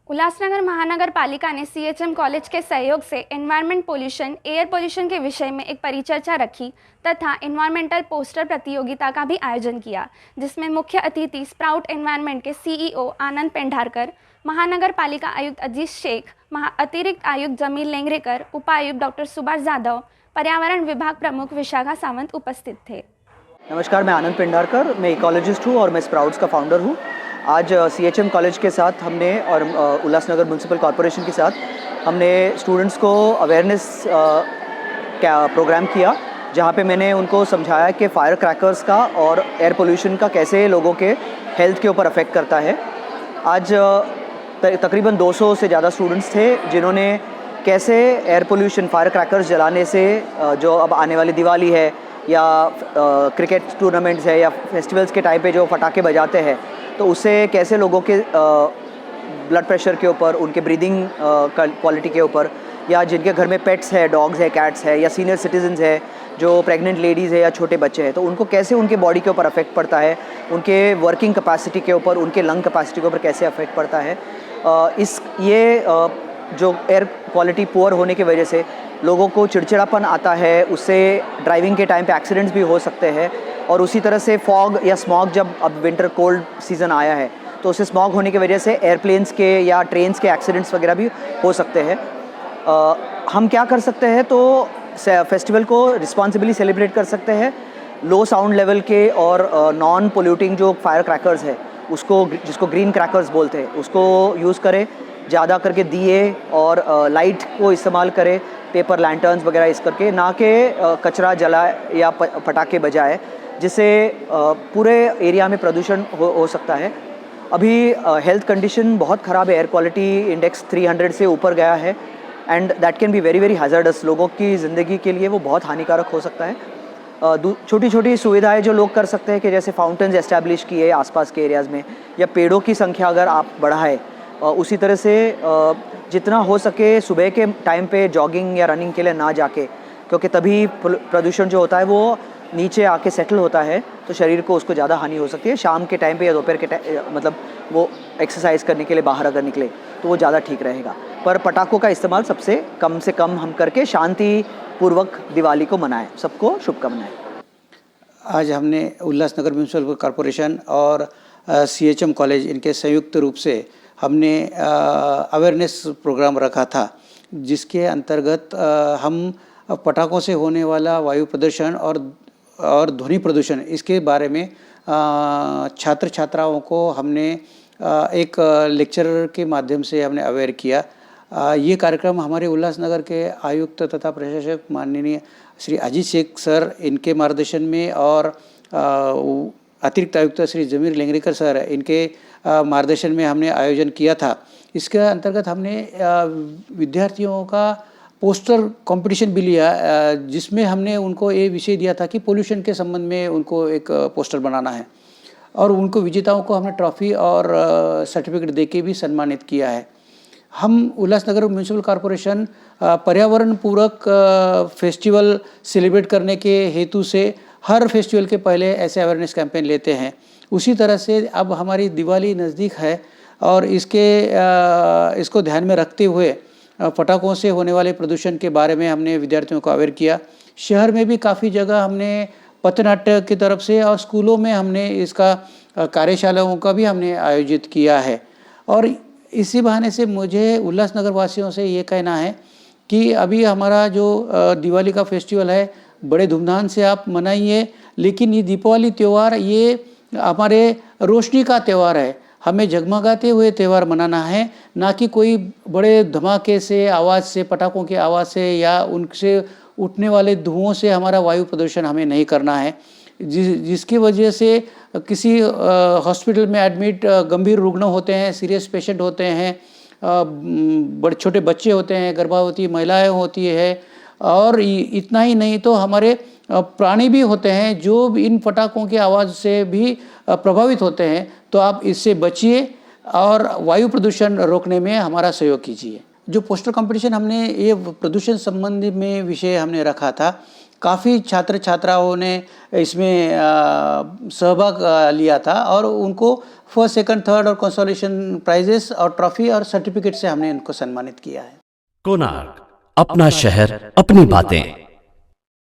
उल्लासनगर महानगर पालिका ने सीएचएम कॉलेज के सहयोग से एनवायरमेंट पोल्यूशन, एयर पोल्यूशन के विषय में एक परिचर्चा रखी तथा एनवायरमेंटल पोस्टर प्रतियोगिता का भी आयोजन किया, जिसमें मुख्य अतिथि स्प्राउट एनवायरमेंट के सीईओ आनंद पेंढारकर, महानगर पालिका आयुक्त अजीज शेख, अतिरिक्त आयुक्त जमील लेंगरेकर, उपायुक्त डॉक्टर सुभाष जाधव, पर्यावरण विभाग प्रमुख विशाखा सावंत उपस्थित थे। नमस्कार, मैं आनंद पेंढारकर, मैं इकोलॉजिस्ट हूँ और मैं स्प्राउट्स का फाउंडर हूँ। आज सीएचएम कॉलेज के साथ हमने और उल्लासनगर म्यूनसिपल कॉरपोरेशन के साथ हमने स्टूडेंट्स को अवेयरनेस प्रोग्राम किया, जहाँ पे मैंने उनको समझाया कि फायर क्रैकर्स का और एयर पोल्यूशन का कैसे लोगों के हेल्थ के ऊपर अफेक्ट करता है। आज तकरीबन 200 से ज़्यादा स्टूडेंट्स थे जिन्होंने कैसे एयर पोल्यूशन, फायर क्रैकर्स जलाने से जो अब आने वाली दिवाली है या क्रिकेट टूर्नामेंट्स है या फेस्टिवल्स के टाइम पे जो पटाखे बजाते हैं, तो उससे कैसे लोगों के ब्लड प्रेशर के ऊपर, उनके ब्रीदिंग क्वालिटी के ऊपर, या जिनके घर में पेट्स है, डॉग्स है, कैट्स है, या सीनियर सिटीजन्स है, जो प्रेग्नेंट लेडीज़ है या छोटे बच्चे हैं, तो उनको कैसे उनके बॉडी के ऊपर अफेक्ट पड़ता है, उनके वर्किंग कैपेसिटी के ऊपर, उनके लंग कैपेसिटी के ऊपर कैसे अफेक्ट पड़ता है। जो एयर क्वालिटी पुअर होने की वजह से लोगों को चिड़चिड़ापन आता है, उससे ड्राइविंग के टाइम पे एक्सीडेंट्स भी हो सकते हैं। और उसी तरह से फॉग या स्मॉग, जब अब विंटर कोल्ड सीज़न आया है तो उससे स्मॉग होने की वजह से एयरप्लेन्स के या ट्रेन्स के एक्सीडेंट्स वगैरह भी हो सकते हैं। हम क्या कर सकते हैं, तो फेस्टिवल को रिस्पॉन्सिबली सेलिब्रेट कर सकते हैं। लो साउंड लेवल के और नॉन पोल्यूटिंग जो फायर क्रैकर्स है, उसको, जिसको ग्रीन क्रैकर्स बोलते हैं, उसको यूज़ करें। ज़्यादा करके दिए और लाइट को इस्तेमाल करें, पेपर लैंटर्न्स वगैरह इस करके, ना कि कचरा जलाए या पटाखे बजाए, जिससे पूरे एरिया में प्रदूषण हो सकता है। अभी हेल्थ कंडीशन बहुत ख़राब है, एयर क्वालिटी इंडेक्स 300 से ऊपर गया है and that can be very very हैज़र्डस। लोगों की ज़िंदगी के लिए वो बहुत हानिकारक हो सकता है। छोटी छोटी सुविधाएं जो लोग कर सकते हैं कि जैसे फाउंटेन्स एस्टैब्लिश किए आसपास के एरियाज़ में, या पेड़ों की संख्या अगर आप बढ़ाएं, उसी तरह से जितना हो सके सुबह के टाइम पे जॉगिंग या रनिंग के लिए ना जाके, क्योंकि तभी प्रदूषण जो होता है वो नीचे आके सेटल होता है, तो शरीर को उसको ज़्यादा हानि हो सकती है। शाम के टाइम पे या दोपहर के टाइम, मतलब वो एक्सरसाइज करने के लिए बाहर अगर निकले तो वो ज़्यादा ठीक रहेगा। पर पटाखों का इस्तेमाल सबसे कम हम करके शांतिपूर्वक दिवाली को मनाएं। सबको शुभकामनाएं। आज हमने उल्लासनगर म्यूनसिपल कॉरपोरेशन और सीएचएम कॉलेज, इनके संयुक्त रूप से हमने अवेयरनेस प्रोग्राम रखा था, जिसके अंतर्गत हम पटाखों से होने वाला वायु प्रदूषण और ध्वनि प्रदूषण, इसके बारे में छात्र छात्राओं को हमने एक लेक्चर के माध्यम से हमने अवेयर किया। ये कार्यक्रम हमारे उल्लासनगर के आयुक्त तथा प्रशासक माननीय श्री अजीज शेख सर, इनके मार्गदर्शन में, और अतिरिक्त आयुक्त श्री जमील लेंगरेकर सर, इनके मार्गदर्शन में हमने आयोजन किया था। इसके अंतर्गत हमने विद्यार्थियों का पोस्टर कंपटीशन भी लिया, जिसमें हमने उनको ये विषय दिया था कि पोल्यूशन के संबंध में उनको एक पोस्टर बनाना है, और उनको विजेताओं को हमने ट्रॉफी और सर्टिफिकेट देके भी सम्मानित किया है। हम उल्लासनगर म्यूनसिपल कॉरपोरेशन पर्यावरण पूरक फेस्टिवल सेलिब्रेट करने के हेतु से हर फेस्टिवल के पहले ऐसे अवेयरनेस कैंपेन लेते हैं। उसी तरह से अब हमारी दिवाली नज़दीक है, और इसको ध्यान में रखते हुए पटाखों से होने वाले प्रदूषण के बारे में हमने विद्यार्थियों को अवेयर किया। शहर में भी काफ़ी जगह हमने पथनाट्य की तरफ से, और स्कूलों में हमने इसका कार्यशालाओं का भी हमने आयोजित किया है। और इसी बहाने से मुझे उल्लासनगर वासियों से ये कहना है कि अभी हमारा जो दिवाली का फेस्टिवल है, बड़े धूमधाम से आप मनाइए, लेकिन ये दीपावली त्यौहार ये हमारे रोशनी का त्यौहार है। हमें जगमगाते हुए त्यौहार मनाना है, ना कि कोई बड़े धमाके से, आवाज़ से, पटाखों की आवाज़ से या उनसे उठने वाले धुओं से हमारा वायु प्रदूषण हमें नहीं करना है, जिसकी वजह से किसी हॉस्पिटल में एडमिट गंभीर रुग्ण होते हैं, सीरियस पेशेंट होते हैं, बड़े छोटे बच्चे होते हैं, गर्भवती महिलाएं होती है, और इतना ही नहीं तो हमारे प्राणी भी होते हैं जो इन पटाखों की आवाज़ से भी प्रभावित होते हैं। तो आप इससे बचिए और वायु प्रदूषण रोकने में हमारा सहयोग कीजिए। जो पोस्टर कंपटीशन हमने ये प्रदूषण संबंधी में विषय हमने रखा था, काफ़ी छात्र छात्राओं ने इसमें सहभाग लिया था और उनको फर्स्ट सेकंड थर्ड और कंसोलेशन प्राइजेस और ट्रॉफी और सर्टिफिकेट से हमने इनको सम्मानित किया है। कोणार्क, अपना शहर अपनी बातें।